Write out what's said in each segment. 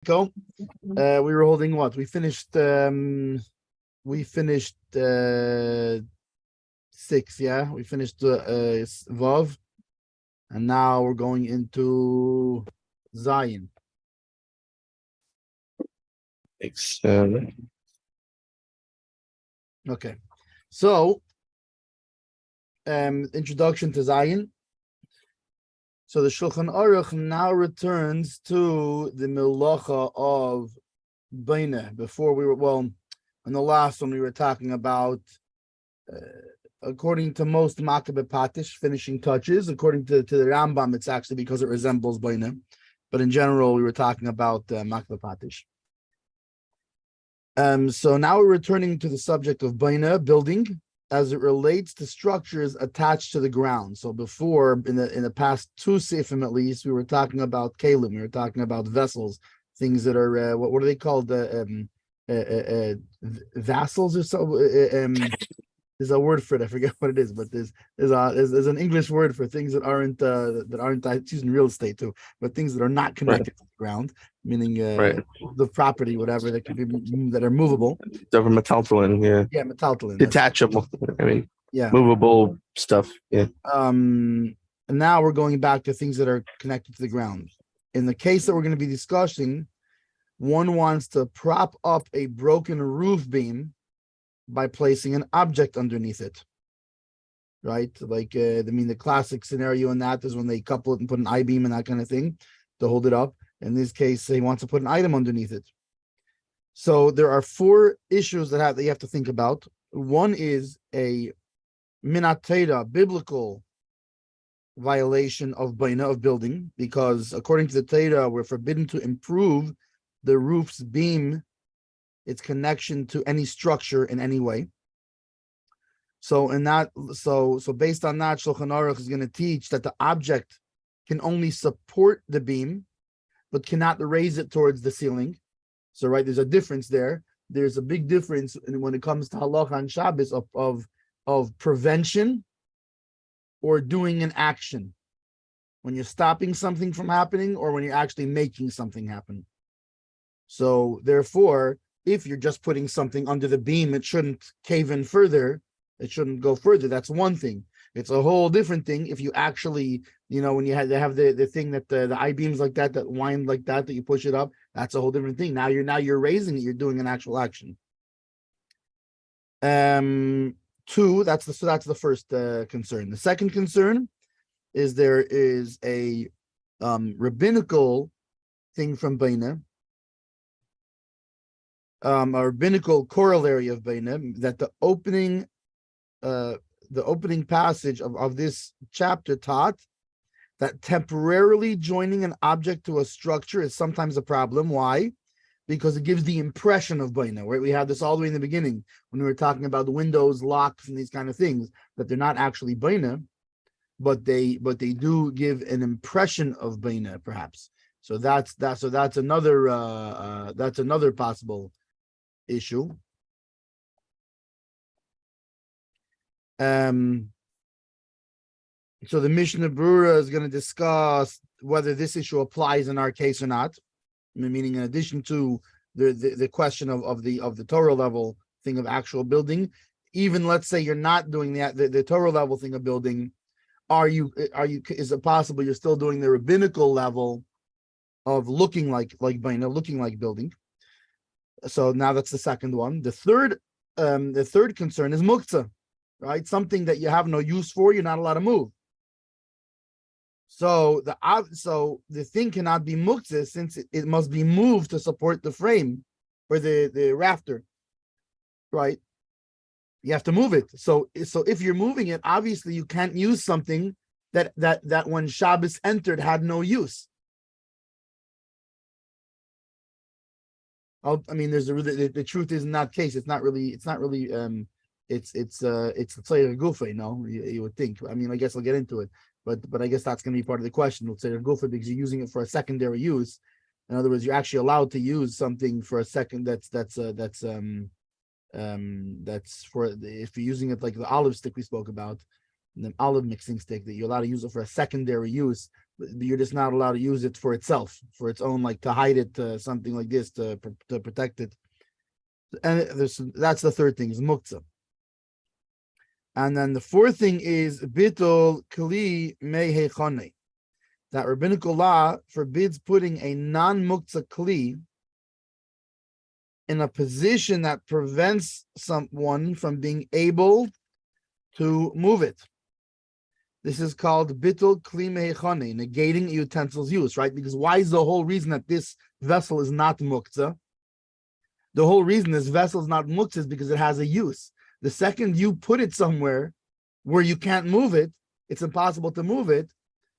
Go. We were holding what? We finished 6, yeah. We finished Vav, and now we're going into Zion. Okay. So introduction to Zion. So the Shulchan Aruch now returns to the Melacha of Baina. Before we were, in the last one we were talking about, according to most Makkabeh Patish, finishing touches. According to the Rambam, it's actually because it resembles Baina. But in general, we were talking about Makkabeh Patish. So now we're returning to the subject of Baina, building, as it relates to structures attached to the ground. So before, in the past 2 sifim at least, we were talking about kalim, we were talking about vessels, things that are what are they called? Vassals or so. There's a word for it. I forget what it is, but there's an English word for things that aren't it's used in real estate too, but things that are not connected to the ground, meaning the property, whatever that could be that are movable. Metaltalin, yeah. Yeah, metaltalin. Detachable. Yeah. Movable stuff. Yeah. And now we're going back to things that are connected to the ground. In the case that we're going to be discussing, one wants to prop up a broken roof beam by placing an object underneath it, right? Like, the classic scenario in that is when they couple it and put an I-beam and that kind of thing to hold it up. In this case, he wants to put an item underneath it. So there are 4 issues that you have to think about. One is a minatera, biblical violation of Baina, of building, because according to the Torah, we're forbidden to improve the roof's beam, its connection to any structure in any way. So based on that, Shulchan Aruch is going to teach that the object can only support the beam, but cannot raise it towards the ceiling. So, right, there's a difference there. There's a big difference when it comes to halacha and Shabbos of prevention or doing an action. When you're stopping something from happening or when you're actually making something happen. So, therefore, if you're just putting something under the beam, it shouldn't cave in further. It shouldn't go further. That's one thing. It's a whole different thing if you actually, when they have the thing that the I-beams like that wind like that you push it up. That's a whole different thing. Now you're raising it. You're doing an actual action. 2. That's the first concern. The second concern is there is a rabbinical thing from Baina. A rabbinical corollary of Baina, that the opening passage of this chapter taught that temporarily joining an object to a structure is sometimes a problem. Why? Because it gives the impression of Baina. Right? We had this all the way in the beginning when we were talking about the windows, locks, and these kind of things, that they're not actually Baina, but they do give an impression of Baina, perhaps. So that's another possible issue. So the Mishna Berura is going to discuss whether this issue applies in our case or not. Meaning, in addition to the question of the Torah level thing of actual building, even let's say you're not doing the Torah level thing of building, is it possible you're still doing the rabbinical level of looking like Baina, looking like building? So now that's the second one. The third concern is muktzah, right? Something that you have no use for, you're not allowed to move. So the thing cannot be muktzah since it must be moved to support the frame or the rafter, right? You have to move it. So if you're moving it, obviously you can't use something that when Shabbos entered had no use. There's the truth is in that case, it's not really it's Tzayir Gufa, you would think. I guess I'll get into it, but I guess that's going to be part of the question. Tzayir Gufa, because you're using it for a secondary use. In other words, you're actually allowed to use something for a second that's for, if you're using it like the olive stick we spoke about, the olive mixing stick, that you're allowed to use it for a secondary use, You're just not allowed to use it for itself, for its own, like to hide it, something like this, to protect it. And that's the third thing, is muktzah. And then the fourth thing is bittul kli mehechane. That rabbinical law forbids putting a non-muktzah kli in a position that prevents someone from being able to move it. This is called bittul kli mehechane, negating a utensil's use, right? Because why is the whole reason that this vessel is not muktzah? The whole reason this vessel is not muktzah is because it has a use. The second you put it somewhere where you can't move it, it's impossible to move it.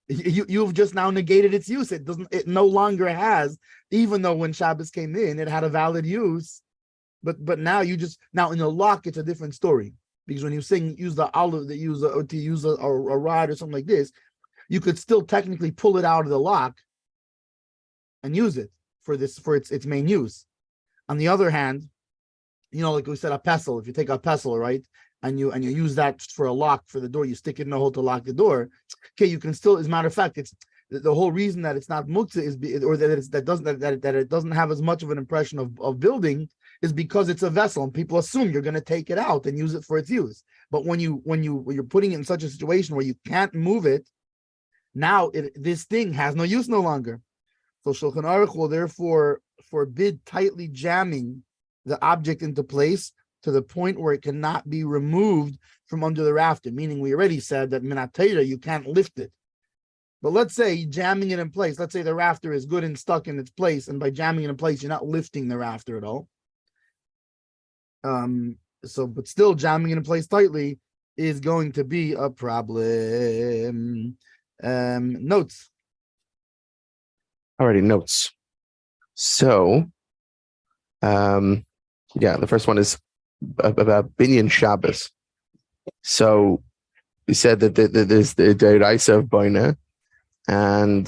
You've just now negated its use. It no longer has, even though when Shabbos came in, it had a valid use. But now now in the lock, it's a different story. Because when you use the olive, to use a rod or something like this, you could still technically pull it out of the lock and use it for its main use. On the other hand, like we said, a pestle. If you take a pestle, right, and you use that for a lock for the door, you stick it in a hole to lock the door. Okay, you can still. As a matter of fact, it's the whole reason that it's not muktzah that it doesn't have as much of an impression of building is because it's a vessel, and people assume you're going to take it out and use it for its use. But when you're putting it in such a situation where you can't move it, now this thing has no use no longer. So Shulchan Aruch will therefore forbid tightly jamming the object into place to the point where it cannot be removed from under the rafter, meaning we already said that minatayra, you can't lift it. But let's say jamming it in place, let's say the rafter is good and stuck in its place, and by jamming it in place, you're not lifting the rafter at all. But still jamming it in place tightly is going to be a problem. Notes. Alrighty, notes. So, the first one is about binyan Shabbos. So we said that there's the deraisa of boina, and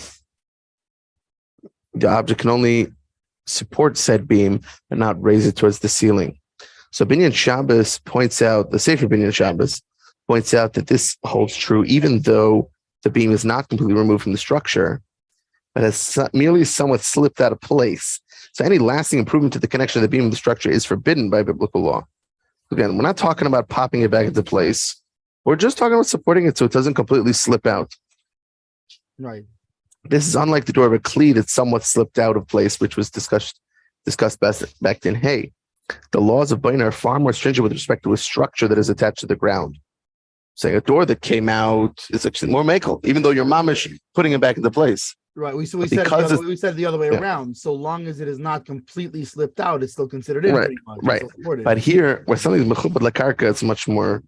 the object can only support said beam but not raise it towards the ceiling. So binyan Shabbos points out, the Sefer binyan Shabbos points out that this holds true even though the beam is not completely removed from the structure, but has merely somewhat slipped out of place. So any lasting improvement to the connection of the beam of the structure is forbidden by biblical law. Again, we're not talking about popping it back into place. We're just talking about supporting it so it doesn't completely slip out. Right. This is unlike the door of a kli that somewhat slipped out of place, which was discussed back in Hay. The laws of Bain are far more stringent with respect to a structure that is attached to the ground. Say a door that came out is actually more makel, even though your mamish putting it back into place. Right. We said the other way around. So long as it is not completely slipped out, it's still considered in. Right. But here, where something is mechubad lakarka, it's much more.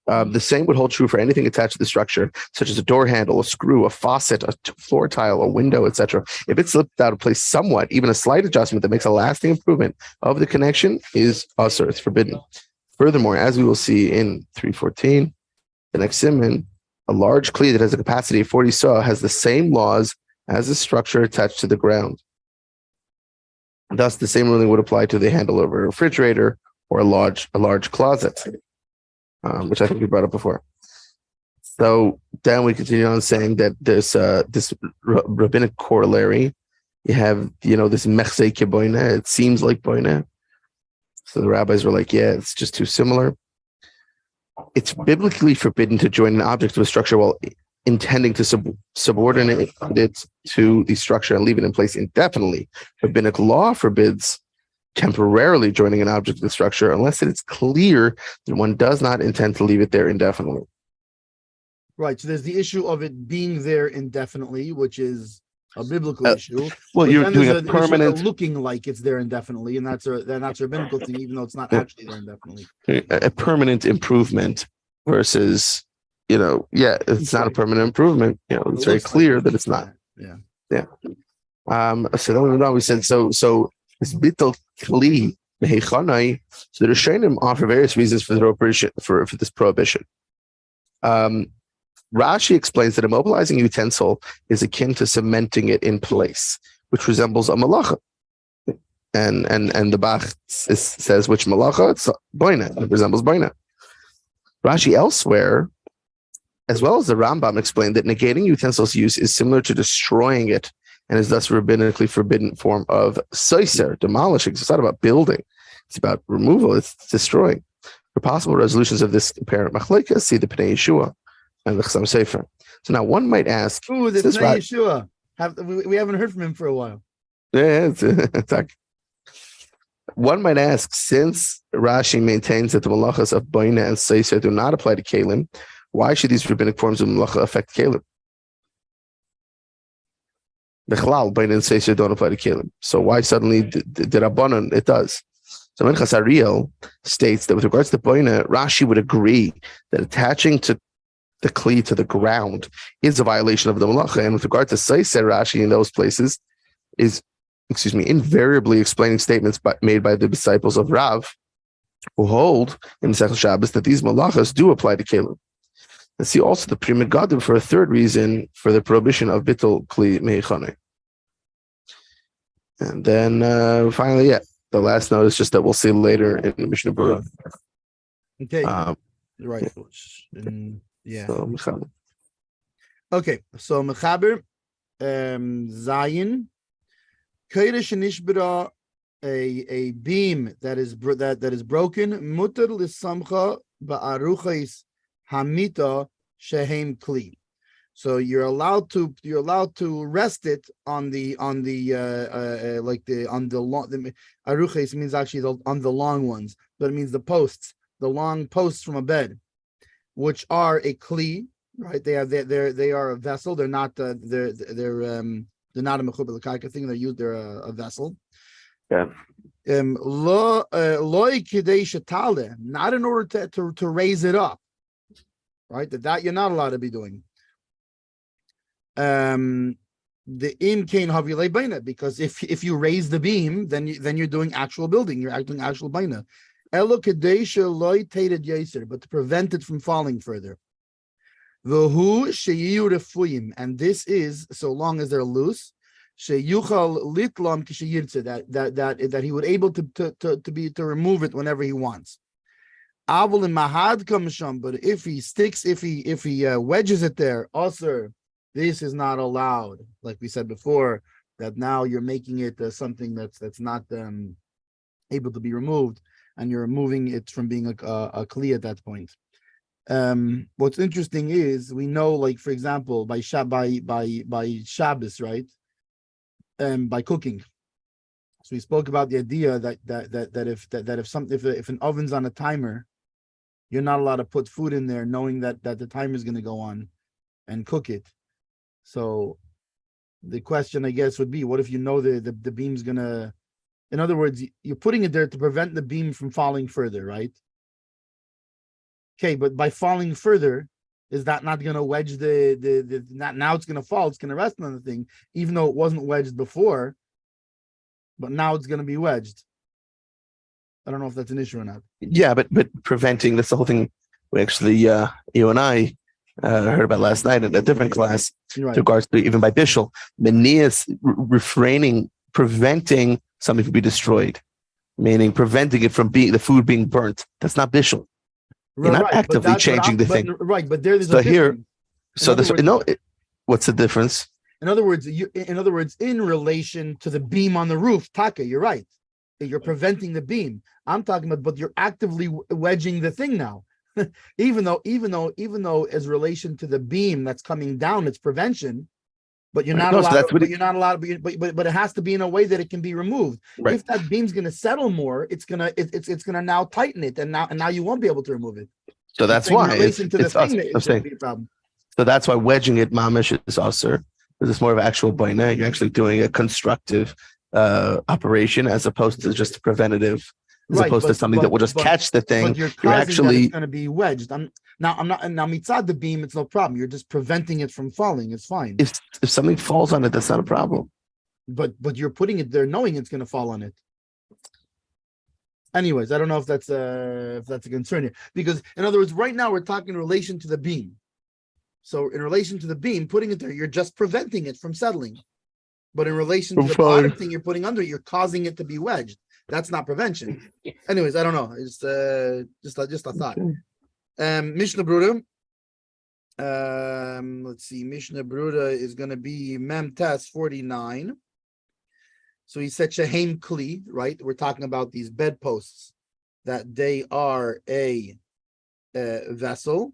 The same would hold true for anything attached to the structure, such as a door handle, a screw, a faucet, a floor tile, a window, etc. If it slipped out of place somewhat, even a slight adjustment that makes a lasting improvement of the connection is usur. It's forbidden. Furthermore, as we will see in 314, the next Siman, a large kli that has a capacity of 40 saw has the same laws as a structure attached to the ground. Thus, the same ruling would apply to the handle of a refrigerator or a large closet, which I think we brought up before. So then we continue on saying that there's this rabbinic corollary. You have, this mechse keboina. It seems like boina. So the rabbis were like, yeah, it's just too similar. It's biblically forbidden to join an object to a structure while intending to subordinate it to the structure and leave it in place indefinitely. Rabbinic law forbids temporarily joining an object to the structure unless it is clear that one does not intend to leave it there indefinitely. Right. So there's the issue of it being there indefinitely, which is a biblical issue. Well, but you're doing a permanent, looking like it's there indefinitely, and that's a rabbinical thing, even though it's not actually there indefinitely. A permanent improvement versus, it's not a permanent improvement. It's very clear that it's not. Yeah. So then we said so this bittul kli mehechanai. So the Rishonim offer various reasons for this prohibition. Rashi explains that immobilizing a utensil is akin to cementing it in place, which resembles a malacha. And the Bach says which malacha? It's boina. It resembles boina. Rashi elsewhere as well as the Rambam explained that negating utensils use is similar to destroying it and is thus rabbinically forbidden form of soiser, demolishing. So it's not about building. It's about removal. It's destroying. For possible resolutions of this apparent machlokes, see the Pnei Yeshua and the Chassam Sefer. So now one might ask, ooh, the Pnei Yeshua. We haven't heard from him for a while. Yeah, it's like, one might ask, since Rashi maintains that the malachas of Baina and Seisa do not apply to Kalim, why should these rabbinic forms of malacha affect Kalim? Bechlal, Baina and Seisa don't apply to Kalim. So why suddenly the Rabbanon, it does? So Minchas Ariel states that with regards to Baina, Rashi would agree that attaching to the Kli to the ground is a violation of the malacha. And with regard to Seisa, Rashi in those places is invariably explaining statements made by the disciples of Rav, who hold in Masechah Shabbos that these malachas do apply to Kalim. Let's see also the Pri Megadim for a third reason for the prohibition of Bittul Kli Meichane. And then finally, the last note is just that we'll see later in the Mishna Berura. Okay, right. So, okay, so Mechaber Zayin. A beam that is broken, mutar lisamcha ba'aruchais hamita shehem kli. So you're allowed to rest it on the aruchais means actually on the long ones, but it means the long posts from a bed, which are a kli, right? They are a vessel. They're not they're not a mechuber l'karka thing. They're a vessel. Yeah. Not in order to raise it up, right? That you're not allowed to be doing. The im kain havile baina, because if you raise the beam, then you're doing actual building. You're doing actual baina. Elo kedesha loy tated yaser, but to prevent it from falling further. V'hu sheyiyu refuyim, and this is so long as they're loose. Sheyuchal litlam kishayirtze, that he would able to remove it whenever he wants. Avol in mahad kamisham, but if he wedges it there, also this is not allowed. Like we said before, that now you're making it something that's not able to be removed, and you're removing it from being a kli at that point. What's interesting is we know, like for example, by Shabbos, right? By cooking. So we spoke about the idea that if an oven's on a timer, you're not allowed to put food in there knowing that the timer is going to go on and cook it. So the question, I guess, would be, what if you know the beam's gonna, in other words, you're putting it there to prevent the beam from falling further, right? Okay, but by falling further, is that not going to wedge now it's going to fall, it's going to rest on the thing, even though it wasn't wedged before, but now it's going to be wedged. I don't know if that's an issue or not. Yeah, but preventing, that's the whole thing we actually, you and I heard about last night in a different class, right, with regards to even by Bishul, Menias preventing something from being destroyed, meaning preventing it from the food being burnt. That's not Bishul. You're not actively changing the thing. Right, but there's so a here, what's the difference? In other words, in relation to the beam on the roof, Taka, you're right. You're preventing the beam. I'm talking about, but you're actively wedging the thing now. even though as relation to the beam that's coming down, it's prevention, but you're not allowed. But you're not allowed. But it has to be in a way that it can be removed. Right. If that beam's going to settle more, it's gonna now tighten it, and now you won't be able to remove it. So that's why it's going to be a problem. So that's why wedging it, mamish, is also, because it's more of actual baina. You're actually doing a constructive operation as opposed to just preventative. As opposed to something that will just catch the thing. But you're actually going to be wedged. I'm not mitzad the beam. It's no problem. You're just preventing it from falling. It's fine. If something falls on it, that's not a problem. But you're putting it there knowing it's going to fall on it. Anyways, I don't know if that's a concern here, because in other words, right now we're talking in relation to the beam. So in relation to the beam, putting it there, you're just preventing it from settling. But in relation to the bottom thing you're putting under, you're causing it to be wedged. That's not prevention. Anyways, I don't know. It's just a thought. Mishna Berura, Let's see. Mishna Berura is going to be Mem Tes 49. So he said Shehem Kli, right? We're talking about these bedposts, that they are a vessel.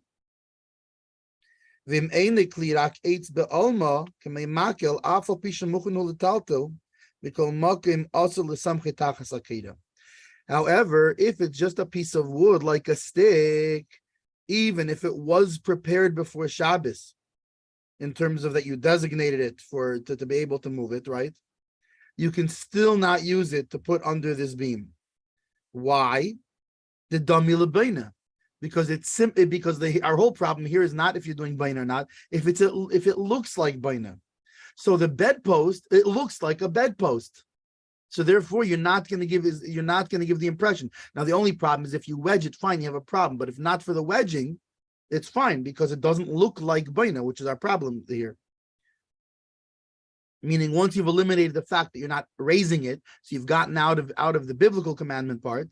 Vim eine Kli rak eitz be'alma k'mei makel afal pisha muchenu l'taltel v'kol makim also l'samche tachas akida. However, if it's just a piece of wood like a stick, even if it was prepared before Shabbos, in terms of that you designated it to be able to move it, right? You can still not use it to put under this beam. Why? The dami lebeina, because it's simply because our whole problem here is not if you're doing baina or not. If it looks like baina, so the bedpost, it looks like a bedpost. So therefore, you're not going to give the impression. Now, the only problem is if you wedge it, fine, you have a problem. But if not for the wedging, it's fine because it doesn't look like baina, which is our problem here. Meaning, once you've eliminated the fact that you're not raising it, so you've gotten out of the biblical commandment part,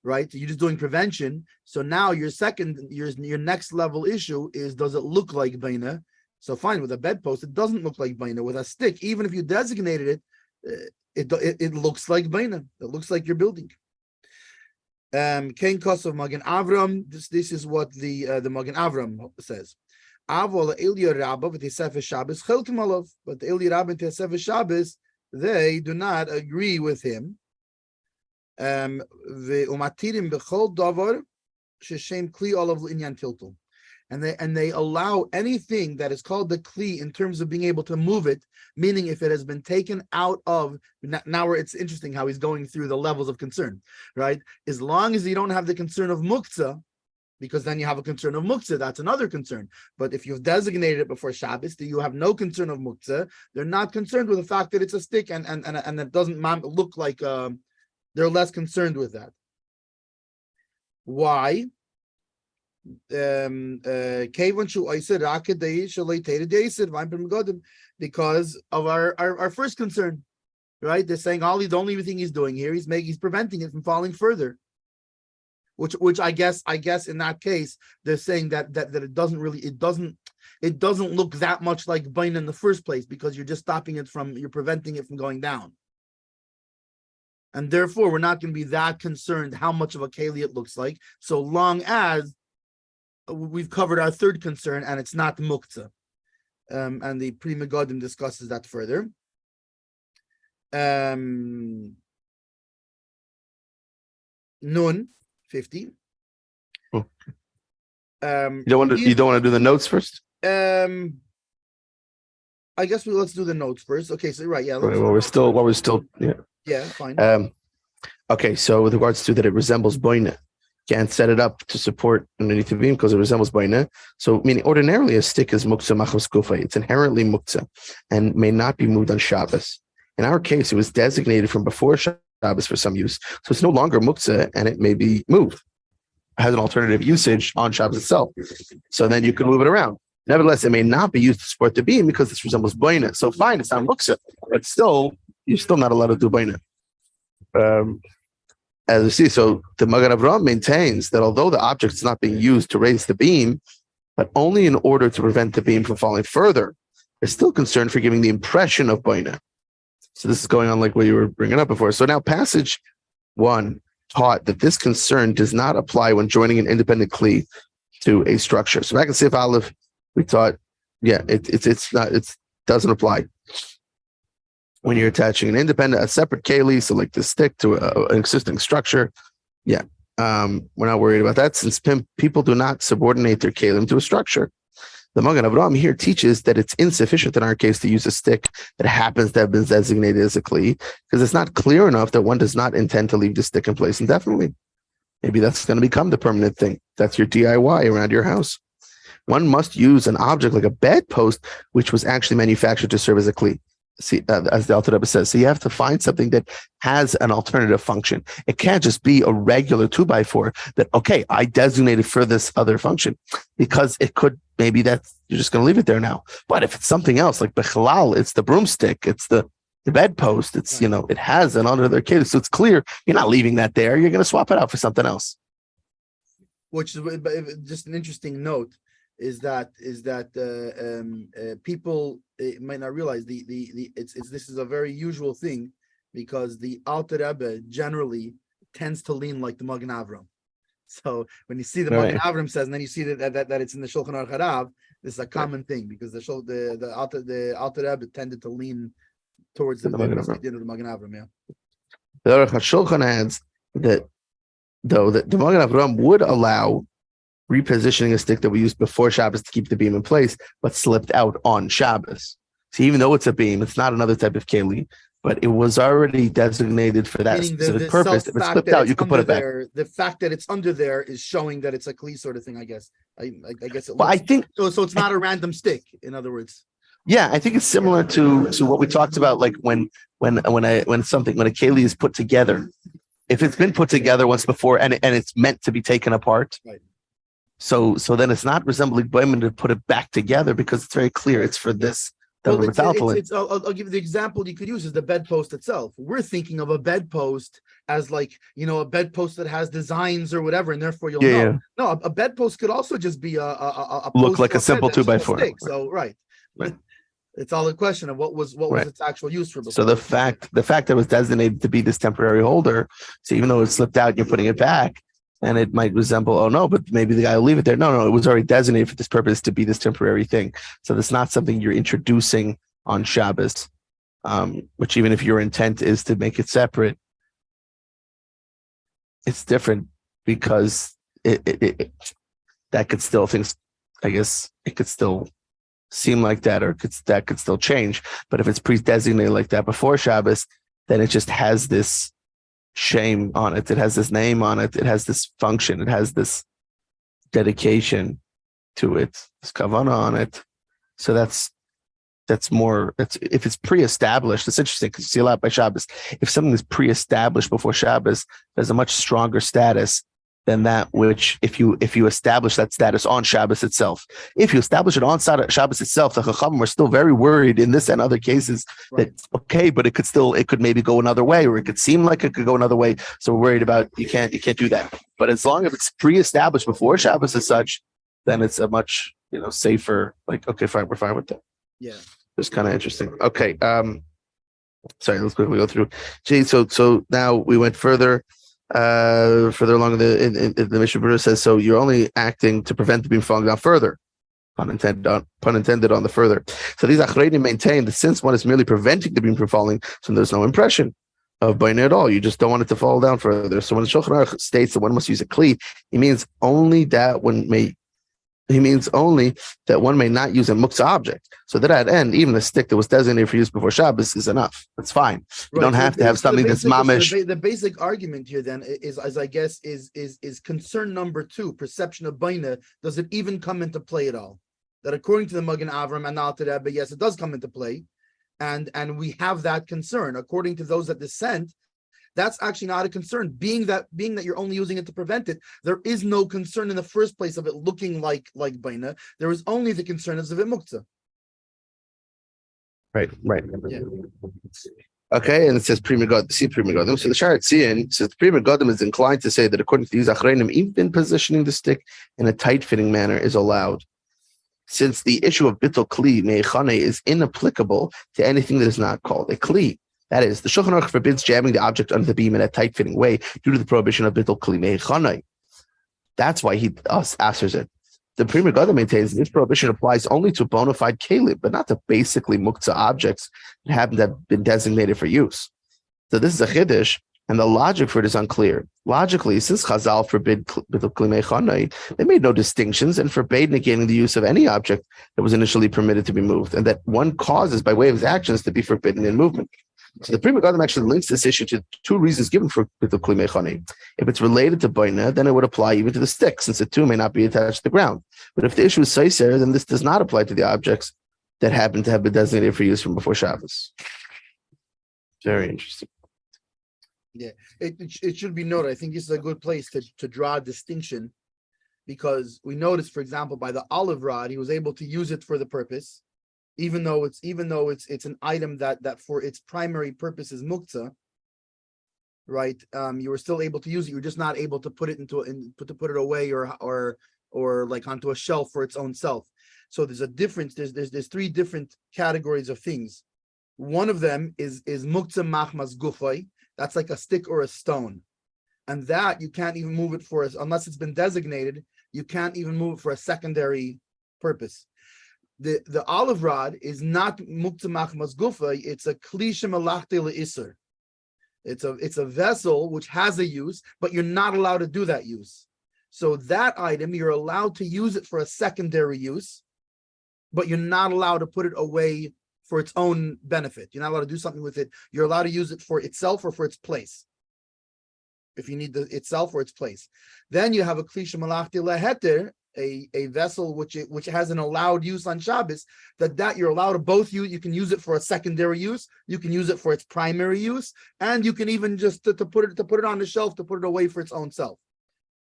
right? So you're just doing prevention. So now your next level issue is, does it look like baina? So fine, with a bedpost, it doesn't look like baina. With a stick, even if you designated it, it looks like baina. It looks like you're building. Kain Kosov Magen Avram. This is what the Magen Avram says. Avol Ilya Rabba with Tesef Shabbos Chelkim Alav, but the Ilya Rabba and Tesef Shabbos, they do not agree with him. Umatirim bechol davar sheshem kli olav l'inyan tiltul. And they allow anything that is called the kli in terms of being able to move it, meaning if it has been taken out of, now where it's interesting how he's going through the levels of concern, right? As long as you don't have the concern of muktzah, because then you have a concern of muktzah, that's another concern. But if you've designated it before Shabbos, you have no concern of muktzah. They're not concerned with the fact that it's a stick and it doesn't look like, they're less concerned with that. Why? Because of our first concern, right? They're saying the only thing he's doing here, he's preventing it from falling further. Which I guess in that case they're saying that it doesn't look that much like bain in the first place because you're just you're preventing it from going down. And therefore, we're not going to be that concerned how much of a keli it looks like, so long as we've covered our third concern and it's not muktzah. And the Pri Megadim discusses that further. Nun 50. You don't want to do the notes first? I guess let's do the notes first. Okay, so right, yeah. While we're still, yeah. Yeah, fine. Okay, so with regards to that, it resembles boina. Can't set it up to support underneath the beam because it resembles boina. So, meaning ordinarily a stick is muktzah machos kufa. It's inherently muktzah and may not be moved on Shabbos. In our case, it was designated from before Shabbos for some use, so it's no longer muktzah and it may be moved. It has an alternative usage on Shabbos itself, so then you can move it around. Nevertheless, it may not be used to support the beam because this resembles boina. So, fine, it's not muktzah, but still. You're still not allowed to do baina. As you see, so the Magen Avraham maintains that although the object is not being used to raise the beam, but only in order to prevent the beam from falling further, they're still concerned for giving the impression of baina. So this is going on like what you were bringing up before. So now passage 1 taught that this concern does not apply when joining an independent kli to a structure. So back in Sif Aleph, we taught, it doesn't apply. When you're attaching a separate keli, so like the stick to an existing structure, we're not worried about that since people do not subordinate their kelim to a structure. The Magen Avraham here teaches that it's insufficient in our case to use a stick that happens to have been designated as a kli because it's not clear enough that one does not intend to leave the stick in place indefinitely. Maybe that's going to become the permanent thing. That's your DIY around your house. One must use an object like a bedpost, which was actually manufactured to serve as a kli. See, as the Alter Rebbe says, so you have to find something that has an alternative function. It can't just be a regular 2x4 that, okay, I designated for this other function because it could, maybe that's, you're just going to leave it there now. But if it's something else, like Bechalal, it's the broomstick, it's the bedpost, it's, it has an other case. So it's clear you're not leaving that there. You're going to swap it out for something else. Which is just an interesting note. people might not realize it's this is a very usual thing because the Alter Rebbe generally tends to lean like the Magen Avram. So when you see the Magen Avram says, and then you see that it's in the Shulchan Aruch Harav, this is a common thing because the Alter Rebbe tended to lean towards the Magen Avram. Yeah. The Aruch HaShulchan adds that though that the Magen Avram would allow repositioning a stick that we used before Shabbos to keep the beam in place, but slipped out on Shabbos. So even though it's a beam, it's not another type of keli, but it was already designated for that specific purpose. If it's slipped out, you can put it back. The fact that it's under there is showing that it's a kli sort of thing, I guess. I guess it looks, but I think so it's not a random stick, in other words. Yeah, I think it's similar to what we talked about, like when a keli is put together. If it's been put together once before and it's meant to be taken apart, right. So then it's not resembling Boiman to put it back together because it's very clear it's for this. Well, I'll give you the example you could use is the bedpost itself. We're thinking of a bedpost as like, a bedpost that has designs or whatever, and therefore you'll know. Yeah. No, a bedpost could also just be a look like a simple 2x4. Stick. So right. It's all a question of what was its actual use for before. So the fact that it was designated to be this temporary holder, so even though it slipped out, you're putting it back, and it might resemble, but maybe the guy will leave it there. No, it was already designated for this purpose to be this temporary thing. So it's not something you're introducing on Shabbos, which even if your intent is to make it separate, it's different because that could still things. I guess it could still seem like that, or that could still change. But if it's pre-designated like that before Shabbos, then it just has this shame on it. It has this name on it. It has this function. It has this dedication to it. This kavanah on it. So that's more. If it's pre-established. It's interesting because you see a lot by Shabbos. If something is pre-established before Shabbos, there's a much stronger status than that which if you establish that status on Shabbos itself. If you establish it on Shabbos itself, the Chachamim are still very worried in this and other cases that okay, but it could maybe go another way, or it could seem like it could go another way. So we're worried about you can't do that. But as long as it's pre-established before Shabbos as such, then it's a much safer. Like okay, fine, we're fine with that. Yeah, it's kind of interesting. Okay, sorry, let's quickly go through. So now we went further along in the Mishna Berura says, so you're only acting to prevent the beam falling down further. Pun intended on the further. So these achreidim maintain that since one is merely preventing the beam from falling, so there's no impression of baina at all. You just don't want it to fall down further. So when the Shulchan Aruch states that one must use a kli, he means only that one may not use a muktzah object. So to that end, even a stick that was designated for use before Shabbos is enough. That's fine. You don't have to have something that's mamish. The basic argument here then is I guess is concern number 2, perception of baina. Does it even come into play at all? That according to the Magen Avram and the Alter Rebbe, yes, it does come into play, and we have that concern. According to those that dissent, that's actually not a concern. Being that you're only using it to prevent it, there is no concern in the first place of it looking like baina. There is only the concern of it muktzah. Right. Yeah. Okay, and it says Pri Megadim. So the Sha'ar Tzion says the Pri Megadim is inclined to say that according to these achreinim, even positioning the stick in a tight-fitting manner is allowed, since the issue of bittul kli me'echane is inapplicable to anything that is not called a kli. That is, the Shulchan Aruch forbids jamming the object under the beam in a tight-fitting way due to the prohibition of bittul kli me'echane. That's why he answers it. The Pri Megadim maintains this prohibition applies only to bona fide kelim, but not to basically muktzah objects that happen to have been designated for use. So this is a chiddush, and the logic for it is unclear. Logically, since Chazal forbid bittul kli me'echane, they made no distinctions and forbade negating the use of any object that was initially permitted to be moved, and that one causes by way of his actions to be forbidden in movement. So the Pri Megadim actually links this issue to 2 reasons given for bittul kli me'echane. If it's related to baina, then it would apply even to the stick, since the 2 may not be attached to the ground. But if the issue is seiser, then this does not apply to the objects that happen to have been designated for use from before Shabbos. Very interesting. Yeah, it should be noted. I think this is a good place to draw a distinction, because we notice, for example, by the olive rod, he was able to use it for the purpose, even though it's an item that for its primary purpose is muktzah, right? You were still able to use it. You're just not able to put it put it away or or like onto a shelf for its own self. So there's a difference. There's three different categories of things. One of them is muktzah machmas gufay. That's like a stick or a stone, and that you can't even move it for unless it's been designated. You can't even move it for a secondary purpose. The olive rod is not muktzah machmas gufay. It's a klisha malachti le'iser. It's a vessel which has a use, but you're not allowed to do that use. So that item, you're allowed to use it for a secondary use, but you're not allowed to put it away for its own benefit. You're not allowed to do something with it. You're allowed to use it for itself or for its place. If you need itself or its place. Then you have a klisha malachti leheter, a vessel which has an allowed use on Shabbos, that you're allowed to both use. You can use it for a secondary use, you can use it for its primary use, and you can even just to put it on the shelf, to put it away for its own self.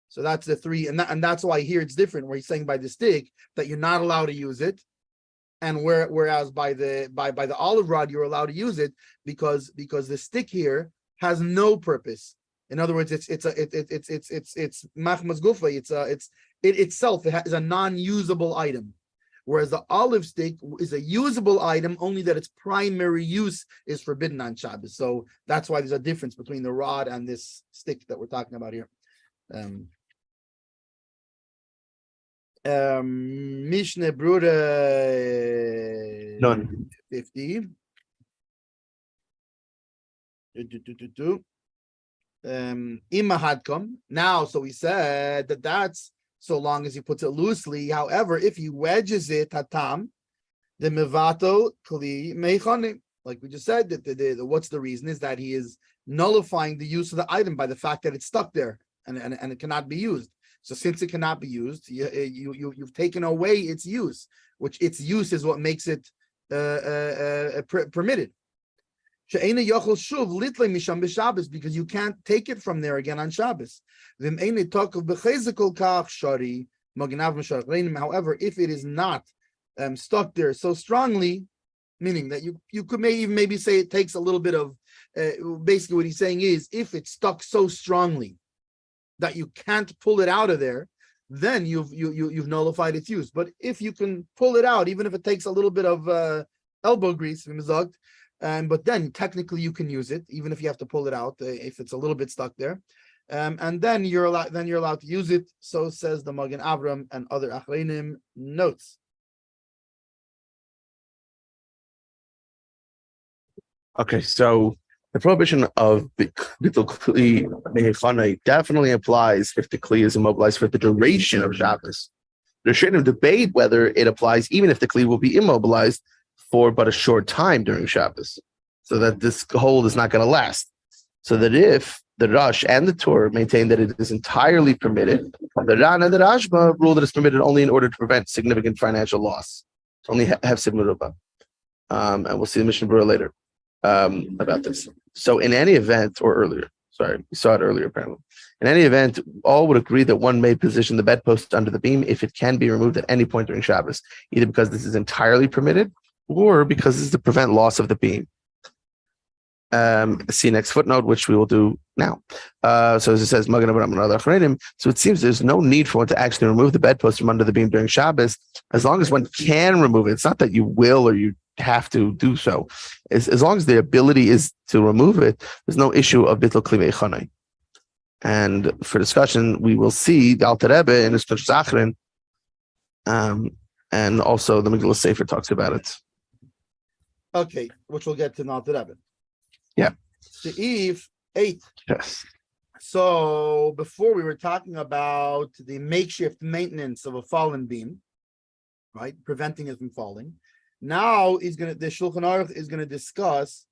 So that's the three, and that's why here it's different, where he's saying by the stick that you're not allowed to use it, and whereas by the olive rod you're allowed to use it because the stick here has no purpose. In other words, it's machmas gufa. It itself is a non-usable item, whereas the olive stick is a usable item, only that its primary use is forbidden on Shabbos. So that's why there's a difference between the rod and this stick that we're talking about here. Mishna Berura None. 50. Imahadkom. Now, so we said that's so long as he puts it loosely. However, if he wedges it, hatam, the mevato kli meichonim. Like we just said, that what's the reason is that he is nullifying the use of the item by the fact that it's stuck there and it cannot be used. So since it cannot be used, you've taken away its use, which its use is what makes it permitted. Because you can't take it from there again on Shabbos. However, if it is not stuck there so strongly, meaning that you could maybe say it takes a little bit of, basically what he's saying is, if it's stuck so strongly that you can't pull it out of there, then you've nullified its use. But if you can pull it out, even if it takes a little bit of elbow grease, but then technically you can use it, even if you have to pull it out if it's a little bit stuck there, and then you're allowed to use it. So says the Magen Avram and other Achreinim notes. Okay, so the prohibition of the bittul kli mehechanai definitely applies if the kli is immobilized for the duration of Shabbos. There's shouldn't debate whether it applies even if the kli will be immobilized for but a short time during Shabbos, so that this hold is not going to last. So that if the Rosh and the Torah maintain that it is entirely permitted, the Ran and the Rashba rule that it's permitted only in order to prevent significant financial loss. It's only have Sidmurubah. And we'll see the Mishnah Berura later about this. So in any event, or earlier, sorry, we saw it earlier apparently. In any event, all would agree that one may position the bedpost under the beam if it can be removed at any point during Shabbos, either because this is entirely permitted or because this is to prevent loss of the beam. See next footnote, which we will do now. So as it says, so it seems there's no need for one to actually remove the bedpost from under the beam during Shabbos, as long as one can remove it. It's not that you will or you have to do so. As long as the ability is to remove it, there's no issue of bittul kli meichonai. And for discussion, we will see the Alter Rebbe in his Shulchan, and also the Megillah Sefer talks about it. Okay, which we'll get to now. Alter Rebbe. Yeah. Seif 8. Yes. So before we were talking about the makeshift maintenance of a fallen beam, right, preventing it from falling. Now the Shulchan Aruch is going to discuss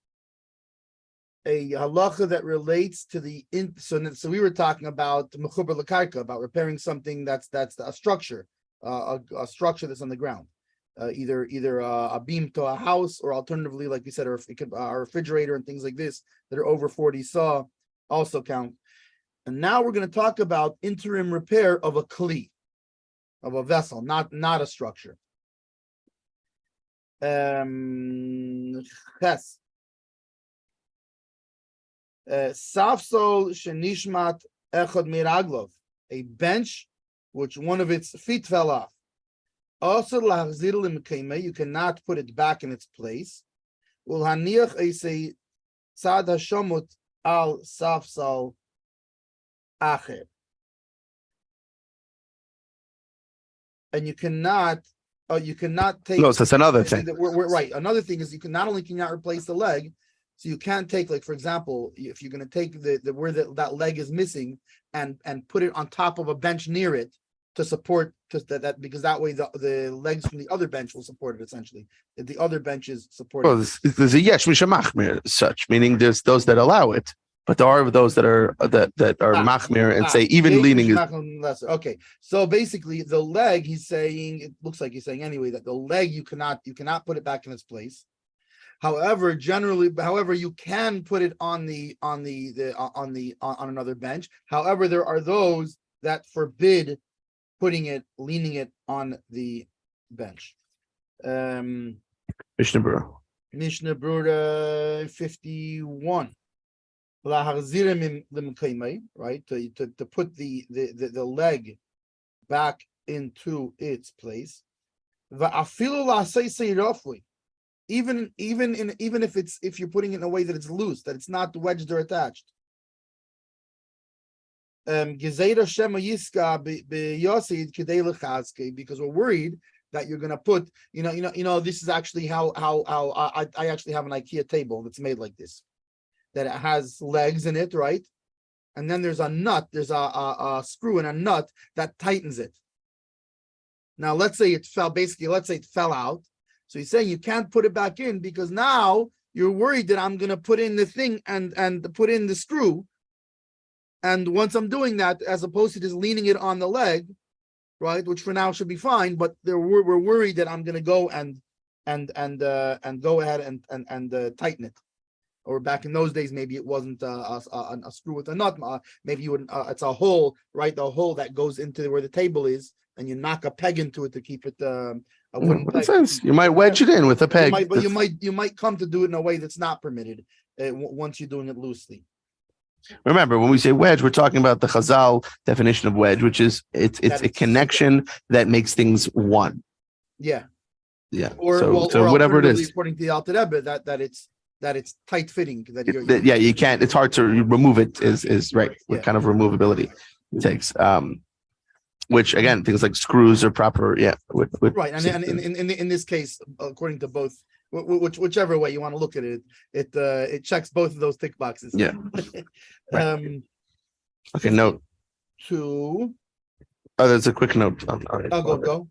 a halacha that relates to so we were talking about mechuber l'karka, about repairing something that's a structure, a structure that's on the ground, either a beam to a house, or alternatively, like we said, a refrigerator and things like this that are over 40 saw also count. And now we're going to talk about interim repair of a kli, of a vessel, not a structure. Ches. Safsol shenishmat echad miraglov, a bench which one of its feet fell off. Also, you cannot put it back in its place. Al safsal acher. And you cannot take. No, so that's another thing. We're right. Another thing is you can not only cannot replace the leg, so you can't take, like, for example, if you're going to take the where that leg is missing and put it on top of a bench near it to support that because that way the legs from the other bench will support it essentially. If the other benches support Well, there's a yesh mishmachmir such, meaning there's those that allow it, but there are those that are machmir and say even leaning is okay. So basically, the leg, he's saying, it looks like he's saying anyway that the leg you cannot put it back in its place. However, you can put it on another bench. However, there are those that forbid leaning it on the bench. Mishna Berura 51. Right, to put the leg back into its place. Even if you're putting it in a way that it's loose, that it's not wedged or attached. Because we're worried that you're gonna put, this is actually how I actually have an IKEA table that's made like this, that it has legs in it, right? And then there's a nut, there's a screw and a nut that tightens it. Now let's say it fell out. So he's saying you can't put it back in because now you're worried that I'm gonna put in the thing and put in the screw. And once I'm doing that, as opposed to just leaning it on the leg, right, which for now should be fine, but we're worried that I'm going to go and go ahead and tighten it. Or back in those days, maybe it wasn't a screw with a nut. Maybe you would. It's a hole, right? The hole that goes into where the table is, and you knock a peg into it to keep it a wooden peg. Sense. You might wedge it in with a peg. You might come to do it in a way that's not permitted once you're doing it loosely. Remember, when we say wedge, we're talking about the Chazal definition of wedge, which is it's a connection that makes things one. Yeah. Yeah. Or whatever it is, according to the Alter Rebbe, that it's tight fitting. You can't. It's hard to remove it. Is right. What kind of removability it takes? Which again, things like screws are proper. Yeah. Right. And in this case, according to both. Whichever way you want to look at it, it checks both of those tick boxes. Yeah. Right. Okay. Note 2. Oh, there's a quick note. Go.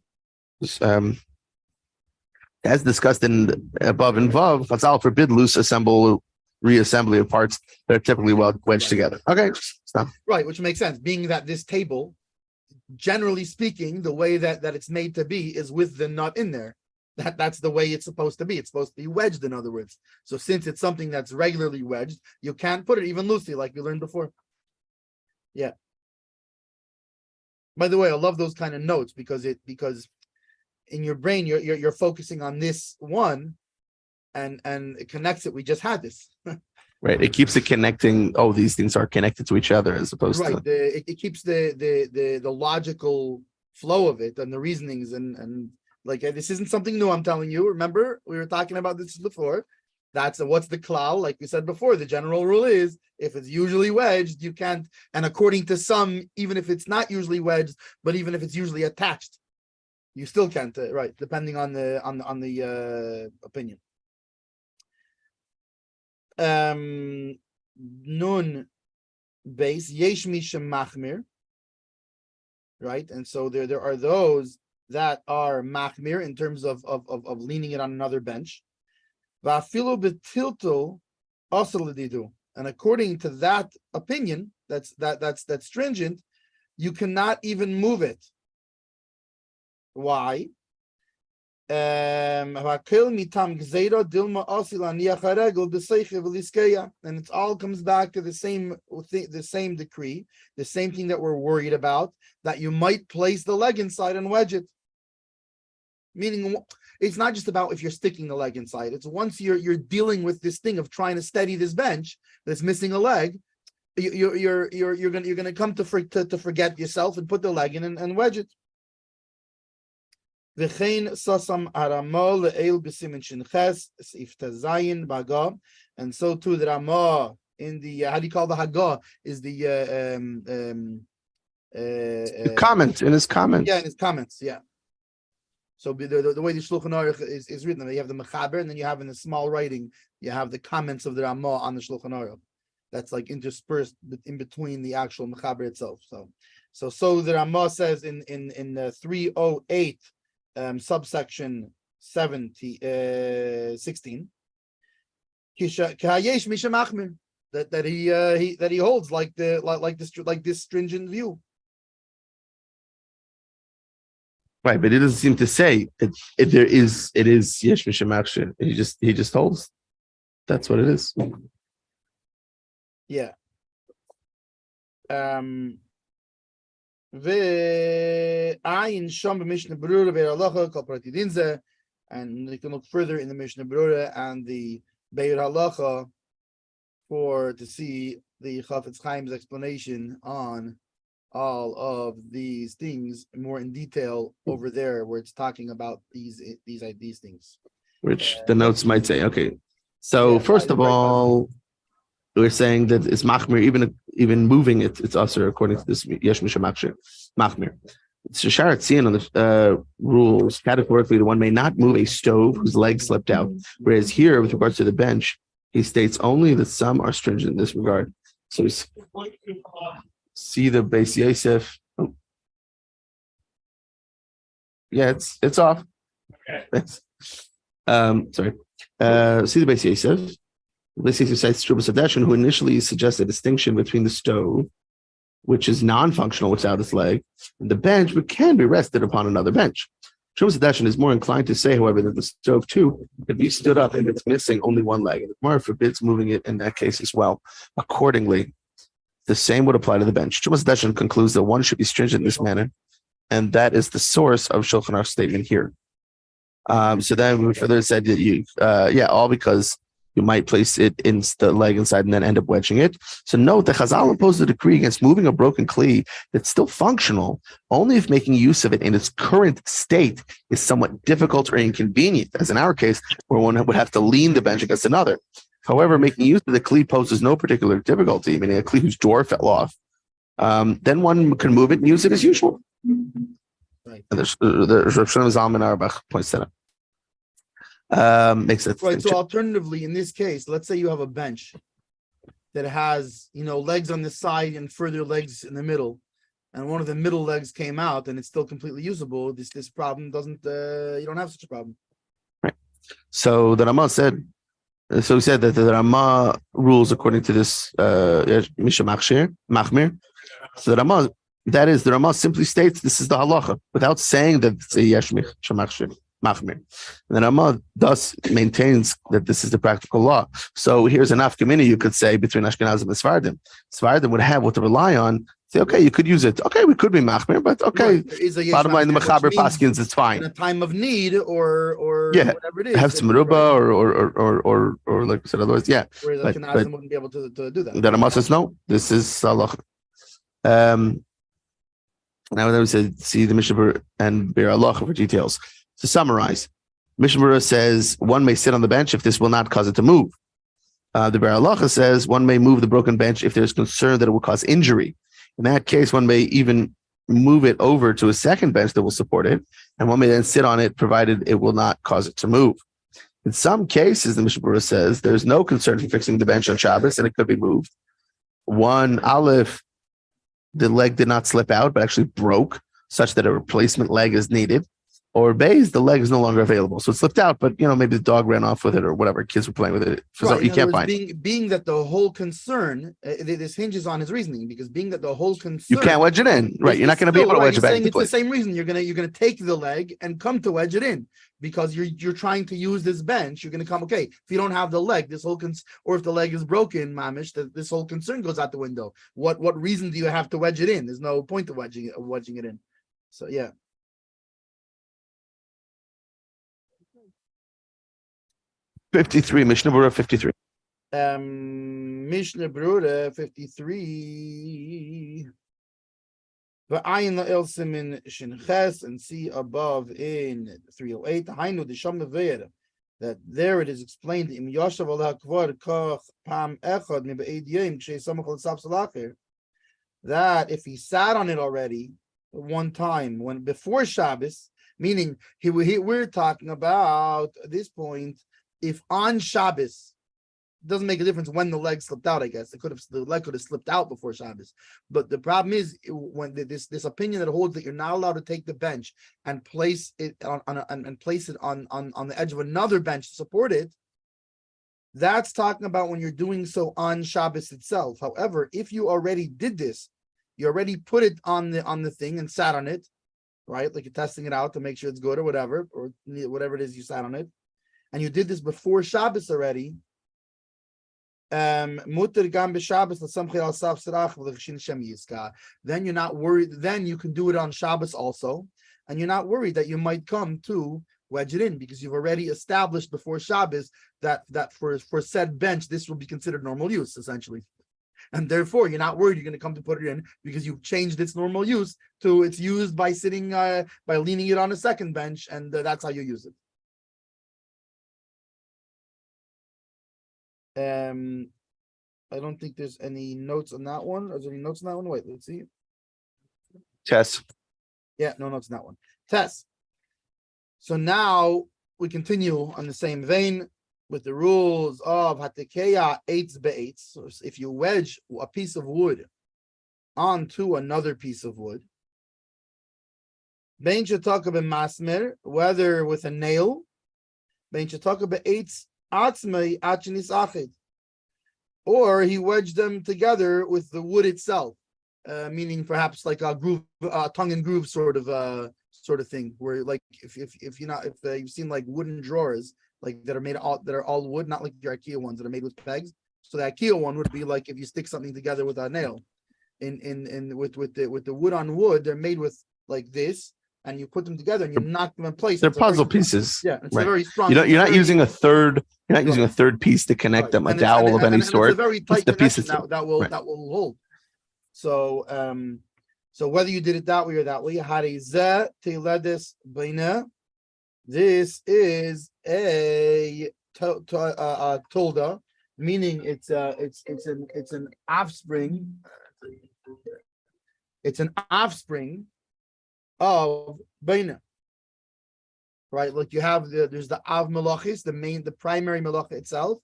As discussed in above and Vav, Chazal forbid loose reassembly of parts that are typically wedged together. Okay. Stop. Right, which makes sense, being that this table, generally speaking, the way that it's made to be is with the nut in there. That's the way it's supposed to be. It's supposed to be wedged, in other words. So since it's something that's regularly wedged, you can't put it even loosely, like we learned before. Yeah. By the way, I love those kind of notes because in your brain you're focusing on this one, and it connects it. We just had this. Right. It keeps it connecting. Oh, these things are connected to each other as opposed to it keeps the logical flow of it and the reasonings and. Like, this isn't something new, I'm telling you. Remember, we were talking about this before. That's what's the klal? Like we said before, the general rule is if it's usually wedged, you can't. And according to some, even if it's not usually wedged, but even if it's usually attached, you still can't. Right, depending on the opinion. Nun base yesh mishem machmir. Right, and so there are those that are machmir in terms of leaning it on another bench. And according to that opinion, that's stringent, you cannot even move it. Why? And it all comes back to the same decree, the same thing that we're worried about, that you might place the leg inside and wedge it. Meaning, it's not just about if you're sticking the leg inside. It's once you're dealing with this thing of trying to steady this bench that's missing a leg, you're gonna come to forget yourself and put the leg in and wedge it. V'chein sasam arama le'el b'simin shinches sif tazayin baga, and so too the Ramah in the how do you call the Haggah is the comment in his comments. Yeah, in his comments. Yeah. So the way the Shulchan Aruch is written, you have the Mechaber, and then you have in the small writing, you have the comments of the Ramah on the Shulchan Aruch. That's like interspersed in between the actual Mechaber itself. So the Ramah says in 308 subsection 16 that he holds like this stringent view. Right, but it doesn't seem to say it is yesh mishamachshir. He just holds. That's what it is. Yeah. And you can look further in the Mishnah Berura and the Beir Halacha to see the Chafetz Chaim's explanation on all of these things more in detail over there, where it's talking about these things. Which the notes might say. Okay, so first of all, we're saying that it's machmir, even moving it, it's usher according to this yesh mishamachshir machmir. Shasharat Tzion on the rules categorically, the one may not move a stove whose legs slipped out. Whereas here, with regards to the bench, he states only that some are stringent in this regard. So we see the Beis Yosef. Oh. Yeah, it's off. Thanks. Sorry. See the Beis Yosef. Beis Yosef cites Trubas Hadeshin, who initially suggests a distinction between the stove, which is non-functional without its leg, and the bench, which can be rested upon another bench. Trubas Hadeshin is more inclined to say, however, that the stove too could be stood up and it's missing only one leg, and the Gemara forbids moving it in that case as well. Accordingly, the same would apply to the bench. Trubas Hadeshin concludes that one should be stringent in this manner, and that is the source of Shulchan Aruch's statement here. So then we further said that all because you might place it in the leg inside and then end up wedging it. So note that Chazal imposed a decree against moving a broken kli that's still functional only if making use of it in its current state is somewhat difficult or inconvenient, as in our case, where one would have to lean the bench against another. However, making use of the kli poses no particular difficulty, meaning a kli whose door fell off. Then one can move it and use it as usual. Right. And the Rav Shlomo Zalman Auerbach points that out. Makes sense. Right. So alternatively, in this case, let's say you have a bench that has, legs on the side and further legs in the middle, and one of the middle legs came out and it's still completely usable. This problem doesn't, you don't have such a problem. Right. So the Ramah said, he said that the Ramah rules according to this Machmir. So the Ramah simply states this is the halacha without saying that it's a yesh machmir. And the Ramah thus maintains that this is the practical law. So here's an afkamina you could say between Ashkenazim and Sephardim. Sephardim would have what to rely on. Say, okay, you could use it. Okay, we could be machmir, but okay. Right. Bottom line, the mechaber paskins, it's fine. In a time of need or whatever it is. Have some ruba or like I said, otherwise, yeah. Whereas Ashkenazim wouldn't be able to do that. The Ramah says no. This is halacha. Now we said see the Mishnah and Beir Halacha for details. To summarize, Mishnah Berura says one may sit on the bench if this will not cause it to move. The Beir Halacha says one may move the broken bench if there's concern that it will cause injury. In that case, one may even move it over to a second bench that will support it, and one may then sit on it provided it will not cause it to move. In some cases, the Mishnah Berura says there's no concern for fixing the bench on Shabbos and it could be moved. One, Aleph, the leg did not slip out but actually broke such that a replacement leg is needed. Or Bays, the leg is no longer available. So it slipped out, but maybe the dog ran off with it or whatever. Kids were playing with it. Right. You can't find it. Being that the whole concern, this hinges on his reasoning, because being that the whole concern. You can't wedge it in. Right. You're not going to be able to wedge it back into place. It's the same reason you're gonna take the leg and come to wedge it in, because you're trying to use this bench. You're gonna come, okay, if you don't have the leg, or if the leg is broken, mamish, this whole concern goes out the window. What reason do you have to wedge it in? There's no point of wedging it in. So yeah. 53, Mishnah Berura 53. Mishna Berura 53. V'ayin la'el simin shinches, and see above in 308. Hainu d'sham neveir, that there it is explained im yoshav al hakvar kach pam echad mibe'ed yom k'shei samach al saf salacher, that if he sat on it already one time when before Shabbos, meaning we're talking about at this point if on Shabbos. Doesn't make a difference when the leg slipped out. I guess the leg could have slipped out before Shabbos, but the problem is when this opinion that holds that you're not allowed to take the bench and place it on the edge of another bench to support it. That's talking about when you're doing so on Shabbos itself. However, if you already did this, you already put it on the thing and sat on it, right? Like you're testing it out to make sure it's good or whatever it is you sat on it, and you did this before Shabbos already. Then you're not worried. Then you can do it on Shabbos also, and you're not worried that you might come to wedge it in because you've already established before Shabbos that for said bench this will be considered normal use essentially, and therefore you're not worried you're going to come to put it in because you've changed its normal use to it's used by sitting by leaning it on a second bench, and that's how you use it. I don't think there's any notes on that one. Are there any notes on that one? Wait, let's see. Tess. Yeah, no notes on that one. Tess. So now we continue on the same vein with the rules of Hatekeya eitz be'eitz. So if you wedge a piece of wood onto another piece of wood, Bein shetaka b'masmer, whether with a nail, Bein shetaka be'eitz atzmei achinis achid, or he wedged them together with the wood itself, meaning perhaps like a groove, tongue and groove sort of thing, where like if you've seen like wooden drawers like that are all wood, not like your IKEA ones that are made with pegs. So the IKEA one would be like if you stick something together with a nail. With the wood on wood, they're made with like this, and you put them together and you knock them in place. They're puzzle pieces. Yeah, it's right. a very strong. You're not using a third. You're not using a third piece to connect them. A dowel of any sort. It's a very tight connection that will right. hold. So so whether you did it that way or that way, this is a tolda, meaning it's an offspring. It's an offspring of Beina, right? Like you have there's the Av Malachis, the primary Malacha itself,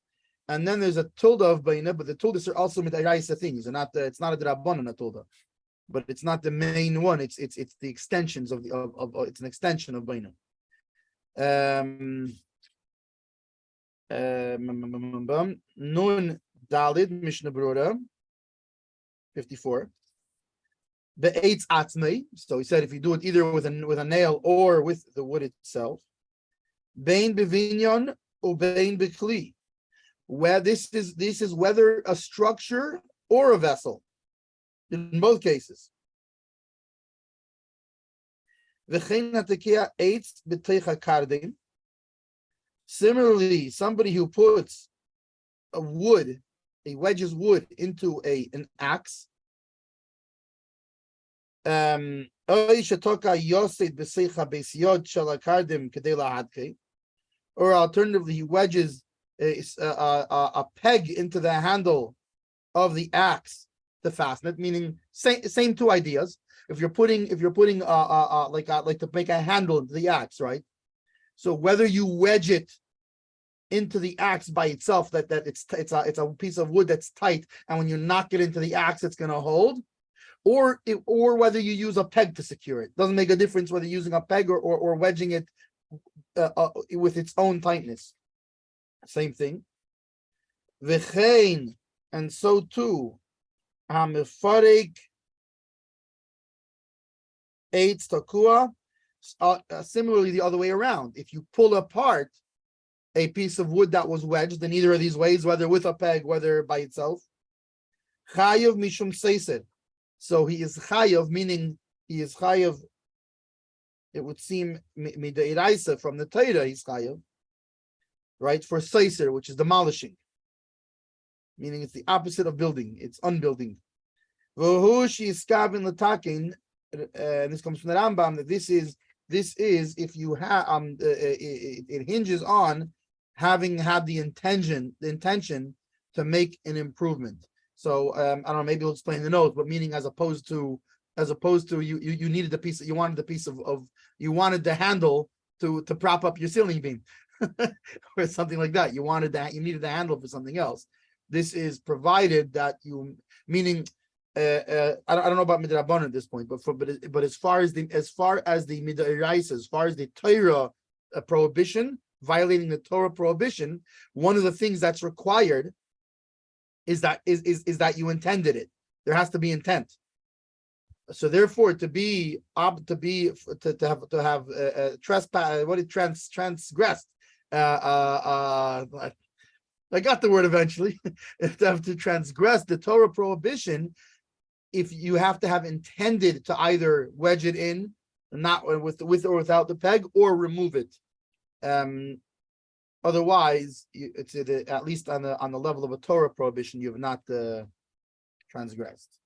and then there's a tilde of Beina, but the tildes are also mitayraisa things, and it's not a Drabanan tilde, but it's not the main one. It's the extensions of it's an extension of Beina. Nun Dalid Mishna Berura 54. Be'etz atzmei. So he said if you do it either with a nail or with the wood itself. Bein bevinyon or bein bekli. Where this is whether a structure or a vessel. In both cases. Similarly, somebody who puts he wedges wood into an axe. Or alternatively, he wedges a peg into the handle of the axe to fasten it. Meaning, same two ideas. If you're putting like to make a handle into the axe, right? So whether you wedge it into the axe by itself, that it's a piece of wood that's tight, and when you knock it into the axe, it's going to hold. Or whether you use a peg to secure it. Doesn't make a difference whether you're using a peg or wedging it with its own tightness. Same thing. V'chein, and so too, hamifarik eitz takua. Similarly, the other way around. If you pull apart a piece of wood that was wedged in either of these ways, whether with a peg, whether by itself, chayav mishum seiser. So he is chayav, meaning he is chayav. It would seem midairaisa from the Torah he's chayav, right? For seiser, which is demolishing. meaning it's the opposite of building. It's unbuilding. And this comes from the Rambam that this is if you have it hinges on having had the intention to make an improvement. So I don't know, maybe we'll explain the notes, but meaning as opposed to you needed a piece, you wanted the handle to prop up your ceiling beam or something like that. You needed the handle for something else. This is provided that you, meaning I don't know about midrabanan at this point, but as far as the midoraisa, as far as the Torah prohibition, violating the Torah prohibition, one of the things that's required is that you intended it. There has to be intent. So therefore, to have trespass, transgressed. I got the word eventually. To transgress the Torah prohibition, if you have to have intended to either wedge it in, not with or without the peg, or remove it. Otherwise, it's at least on the level of a Torah prohibition, you have not transgressed.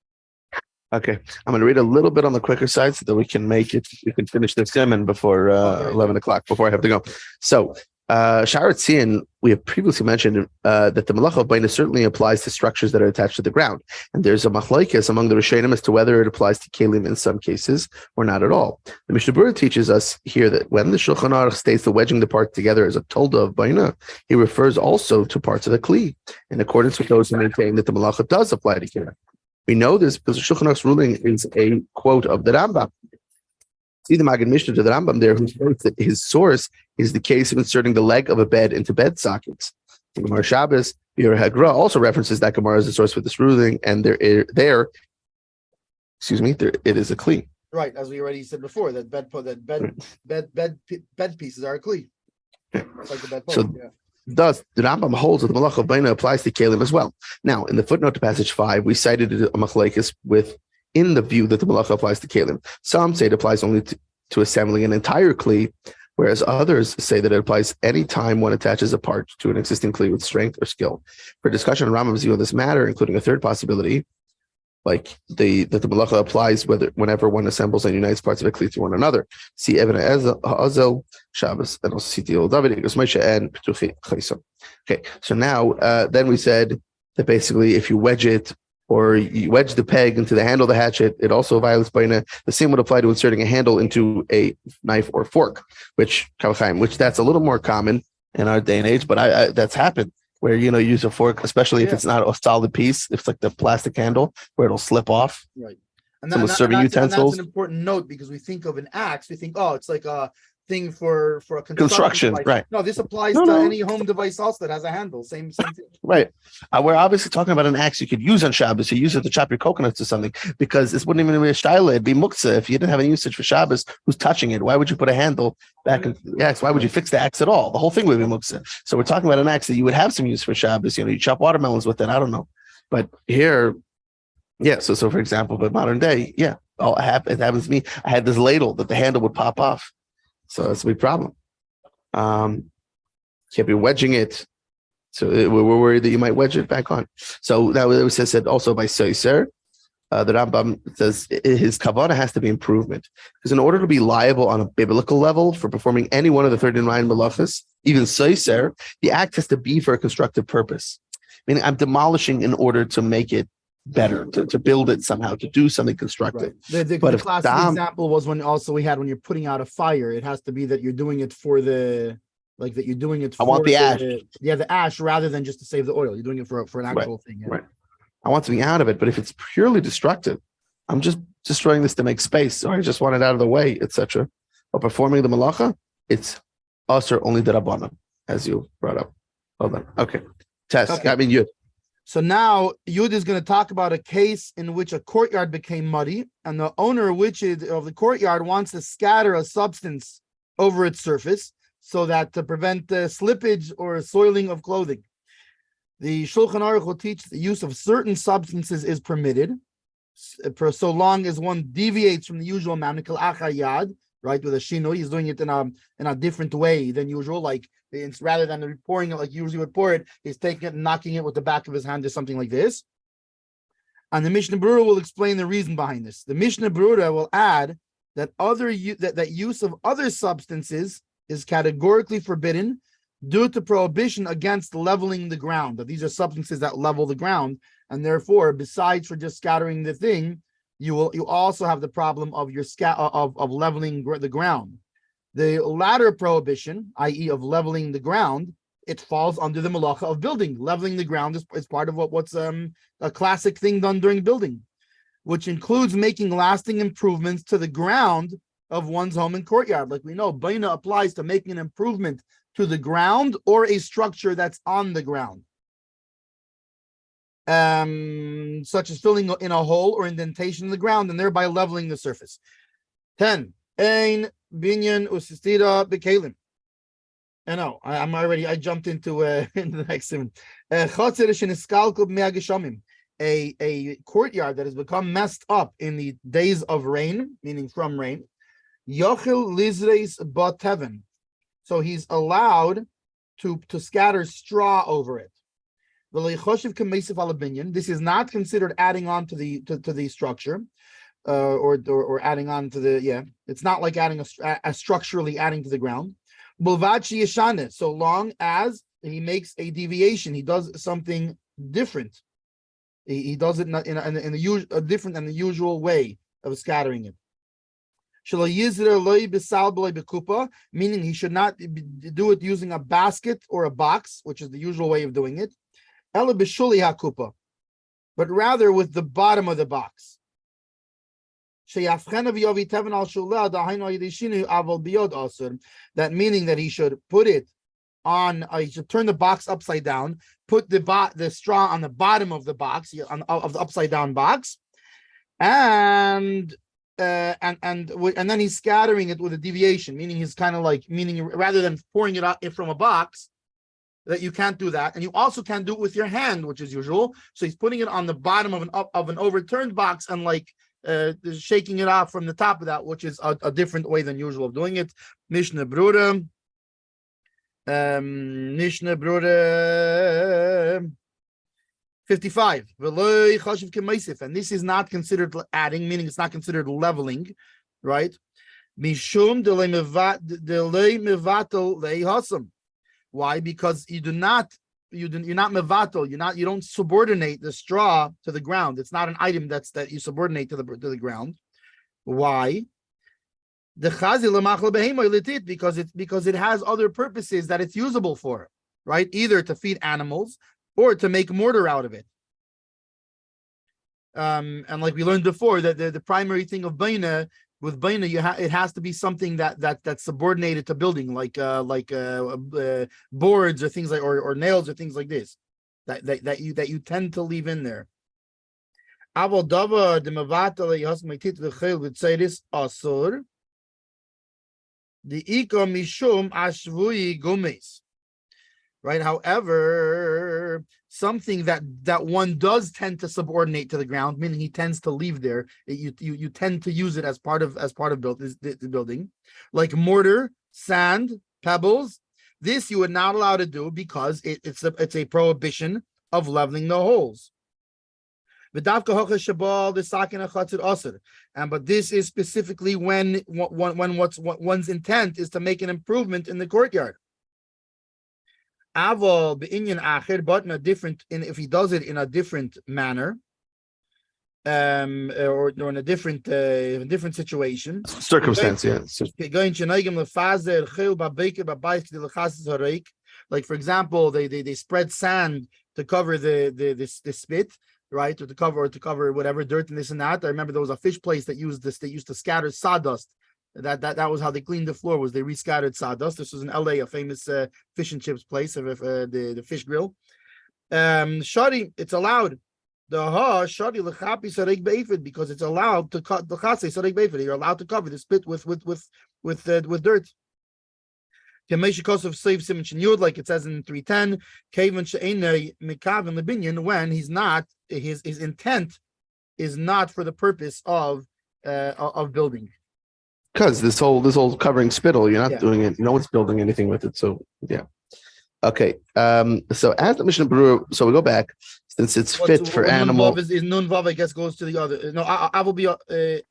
Okay, I'm going to read a little bit on the quicker side so that we can finish the Siman before 11 o'clock, before I have to go. So, Sharat Tzion, we have previously mentioned that the Malacha of Baina certainly applies to structures that are attached to the ground. And there's a machlokes among the Rishonim as to whether it applies to Kelim in some cases or not at all. The Mishnah Berura teaches us here that when the Shulchan Aruch states the wedging the part together as a tolda of Baina, he refers also to parts of the Kli, in accordance with those who maintain that the Malacha does apply to Kelim. We know this because the Shulchan Aruch's ruling is a quote of the Rambam. See the Maggid Mishna to the Rambam there, who states that his source is the case of inserting the leg of a bed into bed sockets. The Gemara Shabbos, Berura also references that Gemara as the source for this ruling, and it is a kli. Right, as we already said before, that bed pieces are a kli. Like the bed post, so, thus, the Rambam holds that the Malacha of Baina applies to Kelim as well. Now, in the footnote to passage 5, we cited a machlokes in the view that the Malacha applies to Kelim. Some say it applies only to assembling an entire Kli, whereas others say that it applies any time one attaches a part to an existing Kli with strength or skill. For discussion on Rambam's view of this matter, including a third possibility, like that the Malacha applies whenever one assembles and unites parts of a Kli to one another. See Even Ha'azel, Shabbos, and also see Til David, Moshe, and Petuchi Chaysom. Okay, so now then we said that basically if you wedge it, or you wedge the peg into the handle of the hatchet, it also violates Baina. The same would apply to inserting a handle into a knife or fork, which that's a little more common in our day and age, but that's happened where, you use a fork, especially if it's not a solid piece, if it's like the plastic handle where it'll slip off. Right. And serving utensils. And that's an important note because we think of an axe, we think, it's like a thing for a construction device. Right? No, this applies to any home device also that has a handle. Same thing. Right. We're obviously talking about an axe you could use on Shabbos. You use it to chop your coconuts or something, because this wouldn't even be a shtayla. It'd be muktzah if you didn't have any usage for Shabbos. Who's touching it? Why would you put a handle back in the axe? Why would you fix the axe at all? The whole thing would be muktzah. So we're talking about an axe that you would have some use for Shabbos. You chop watermelons with it. I don't know, but here, So for example, but modern day, it happens to me. I had this ladle that the handle would pop off. So that's a big problem. Can't be wedging it. So we're worried that you might wedge it back on. So that was said also by Soiser. The Rambam says his kavanah has to be improvement. Because in order to be liable on a biblical level for performing any one of the 39 malachas, even Soiser, the act has to be for a constructive purpose. Meaning I'm demolishing in order to make it better, to build it somehow, to do something constructive. Right. The classic example was when you're putting out a fire, it has to be that you're doing it for the I want the ash. The ash rather than just to save the oil. You're doing it for an actual thing. Yeah. Right. I want to be out of it, but if it's purely destructive, I'm just destroying this to make space, or I just want it out of the way, etc. But performing the malacha, it's usher only the rabbanon, as you brought up. Hold on. Okay. Test. Okay. I mean, Yud. So now Yud is going to talk about a case in which a courtyard became muddy, and the owner of the courtyard wants to scatter a substance over its surface so that to prevent slippage or soiling of clothing. The Shulchan Aruch will teach the use of certain substances is permitted, for so long as one deviates from the usual mamnikal achar yad, right? With a shino, he's doing it in a different way than usual. Like it's rather than pouring it like you usually would pour it, he's taking it and knocking it with the back of his hand or something like this. And the Mishnah Berura will explain the reason behind this. The Mishnah Berura will add that that use of other substances is categorically forbidden due to prohibition against leveling the ground. That these are substances that level the ground, and therefore, besides for just scattering the thing, you also have the problem of your of leveling the ground. The latter prohibition, i.e., of leveling the ground, it falls under the malacha of building. Leveling the ground is part of what's a classic thing done during building, which includes making lasting improvements to the ground of one's home and courtyard. Like we know, baina applies to making an improvement to the ground or a structure that's on the ground. Such as filling in a hole or indentation in the ground and thereby leveling the surface. 10. Ein binyan usistira bekalim. I jumped into the next one. A courtyard that has become messed up in the days of rain, meaning from rain. Yochel lizreis bateven. So he's allowed to scatter straw over it. This is not considered adding on to the structure, or adding on to the It's not like adding a structurally adding to the ground. So long as he makes a deviation, he does something different. He does it in the different than the usual way of scattering it. Meaning he should not do it using a basket or a box, which is the usual way of doing it. But rather with the bottom of the box. That meaning that he should put it on, he should turn the box upside down, put the straw on the bottom of the box, of the upside down box, and then he's scattering it with a deviation, meaning he's kind of like, rather than pouring it out from a box, that you can't do that, and you also can't do it with your hand, which is usual. So he's putting it on the bottom of an overturned box and like shaking it off from the top of that, which is a different way than usual of doing it. Mishnah Berura, 55. And this is not considered adding, meaning it's not considered leveling, right? Mishum delay mevatel lehasam. Why? Because you're not mevatel. You don't subordinate the straw to the ground. It's not an item that you subordinate to the ground. Why? Because it has other purposes that it's usable for, right? Either to feed animals or to make mortar out of it. And like we learned before, that the primary thing of baina, with baina, it has to be something that's subordinated to building, like boards or things like or nails or things like this, that you tend to leave in there. The ika mishum ashvui gumes. Right. However, something that one does tend to subordinate to the ground, meaning he tends to leave there. You tend to use it as part of the building, like mortar, sand, pebbles. This you are not allowed to do because it's a prohibition of leveling the holes. But this is specifically when one's intent is to make an improvement in the courtyard. But if he does it in a different manner, or in a different situation, circumstance, like for example, they spread sand to cover the spit, right, or to cover whatever dirt and this and that. I remember there was a fish place that used this. They used to scatter sawdust. That was how they cleaned the floor. Was they rescattered sawdust? This was in L.A., a famous fish and chips place of the fish grill. Shadi, it's allowed. Shadi lechapi sarek beifid, because it's allowed to cut the chase sarek beifid. You're allowed to cover the spit with dirt. Like it says in 310, when he's not, his intent is not for the purpose of building. Because this whole covering spittle, you're not Yeah. doing it. No one's building anything with it. So yeah. Okay. So as the Mishnah Berura, so we go back since it's fit for animal. Nun Vav is Nun Vav, I guess, goes to the other. No, I will be. Should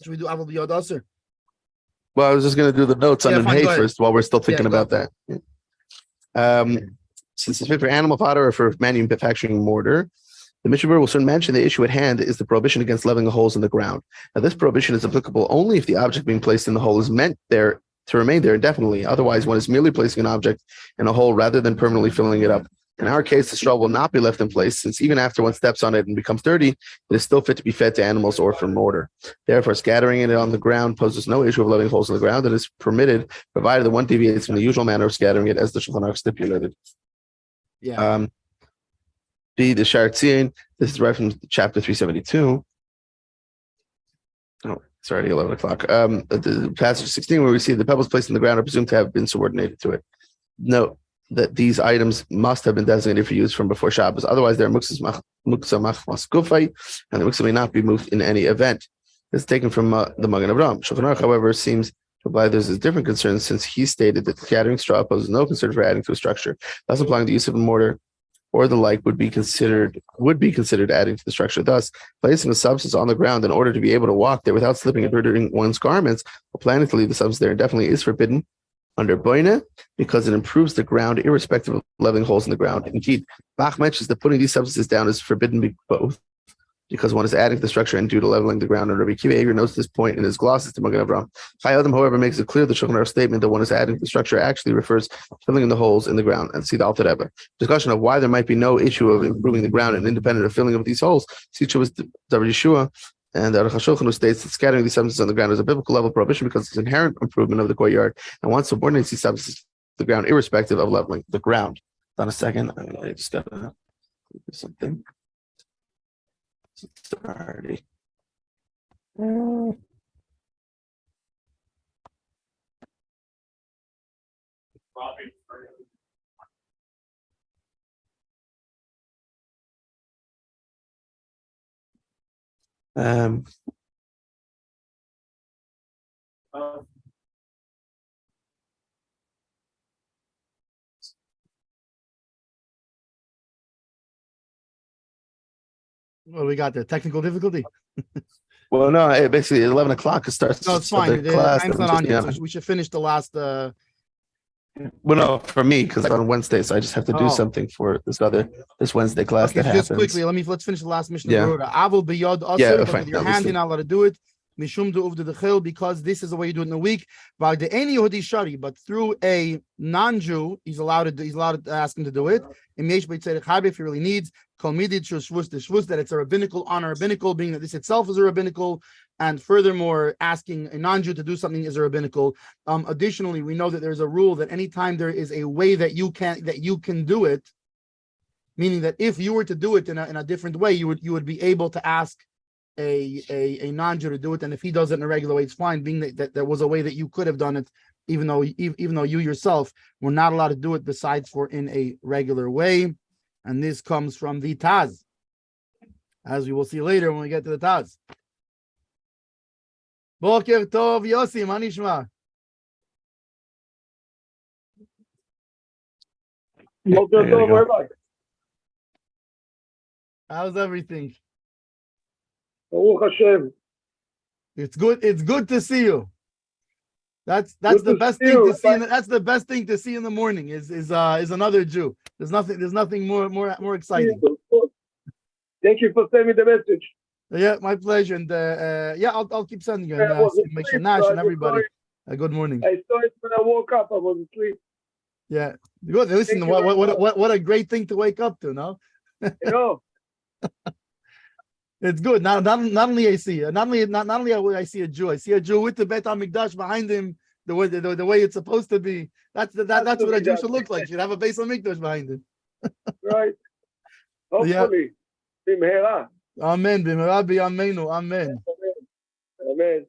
we do? I will be Yod. Well, I was just going to do the notes on Yeah, the fine, hay go ahead. first while we're still thinking Yeah, go. about that. Since it's fit for animal fodder or for manufacturing mortar, the Mishnah Berura will soon mention the issue at hand is the prohibition against leveling the holes in the ground. Now, this prohibition is applicable only if the object being placed in the hole is meant there to remain there indefinitely. Otherwise, one is merely placing an object in a hole rather than permanently filling it up. In our case, the straw will not be left in place, since even after one steps on it and becomes dirty, it is still fit to be fed to animals or for mortar. Therefore, scattering it on the ground poses no issue of leveling holes in the ground. It is permitted, provided that one deviates from the usual manner of scattering it, as the Shulchan Aruch stipulated. Yeah. B, the Sharatzian. This is right from chapter 372. Oh, it's already 11 o'clock. The passage 16, where we see the pebbles placed in the ground are presumed to have been subordinated to it. Note that these items must have been designated for use from before Shabbos. Otherwise, they are muksa machmas gufay, and the muksa may not be moved in any event. This is taken from the Magen Avraham. Shulchan Aruch, however, seems to imply there's a different concern, since he stated that scattering straw poses no concern for adding to a structure, thus implying the use of a mortar or the like would be considered adding to the structure. Thus, placing a substance on the ground in order to be able to walk there without slipping and hurting one's garments, or planning to leave the substance there indefinitely, is forbidden under boina, because it improves the ground irrespective of leveling holes in the ground. Indeed, Bach mentions that putting these substances down is forbidden both because one is adding to the structure and due to leveling the ground. And Rabbi Akiva Eiger notes this point in his glosses to Magen Avraham. Chai Adam, however, makes it clear the Shulchan Aruch statement that one is adding to the structure actually refers to filling in the holes in the ground. And see the Alter Rebbe. Discussion of why there might be no issue of improving the ground and independent of filling of these holes. See was David Yeshua and the Aruch HaShulchan, who states that scattering these substances on the ground is a biblical level prohibition because it's inherent improvement of the courtyard, and one subordinates these substances to the ground irrespective of leveling the ground. Hold on a second. I just got to do something. Sorry. What do we got there? Technical difficulty? Well, no, basically 11 o'clock it starts. No, it's fine. The class. time's not on yet, so we should finish the last. Well, no, for me, because it's on Wednesday, so I just have to do something for this Wednesday class that happens. Just quickly, let's finish the last Mishnah. Yeah. Avol b'yod asur, Yeah, but fine. with your hand, you're not allowed to do it. Mishum de'uvda dechil, because this is the way you do it in a week. By the any Yehudi shari, but through a non-Jew, he's allowed to ask him to do it. If he really needs, that it's a rabbinical honor, rabbinical, being that this itself is a rabbinical, and furthermore, asking a non-Jew to do something is a rabbinical. Additionally, we know that there's a rule that anytime there is a way that you can do it, meaning that if you were to do it in a different way, you would be able to ask a non-Jew to do it, and if he does it in a regular way, it's fine, being that there was a way that you could have done it, even though you yourself were not allowed to do it besides for in a regular way. And this comes from the Taz, as we will see later when we get to the Taz. Boker Tov Yossi, ma nishma? Boker Tov, everybody. How's everything? Baruch Hashem. It's good to see you. That's the best thing to see. That's the best thing to see in the morning is another Jew. There's nothing more exciting. Thank you for sending me the message. Yeah, my pleasure. And I'll keep sending you. And Nash and everybody. Good morning. I saw it when I woke up. I was asleep. Yeah, good. Listen, what a great thing to wake up to, no? You know. It's good. Not only I see I see a Jew. I see a Jew with the Beit HaMikdash behind him, the way it's supposed to be. That's what a Jew should look like. You should have a Beit HaMikdash behind him. Right. Hopefully. Amen. Amen. Amen.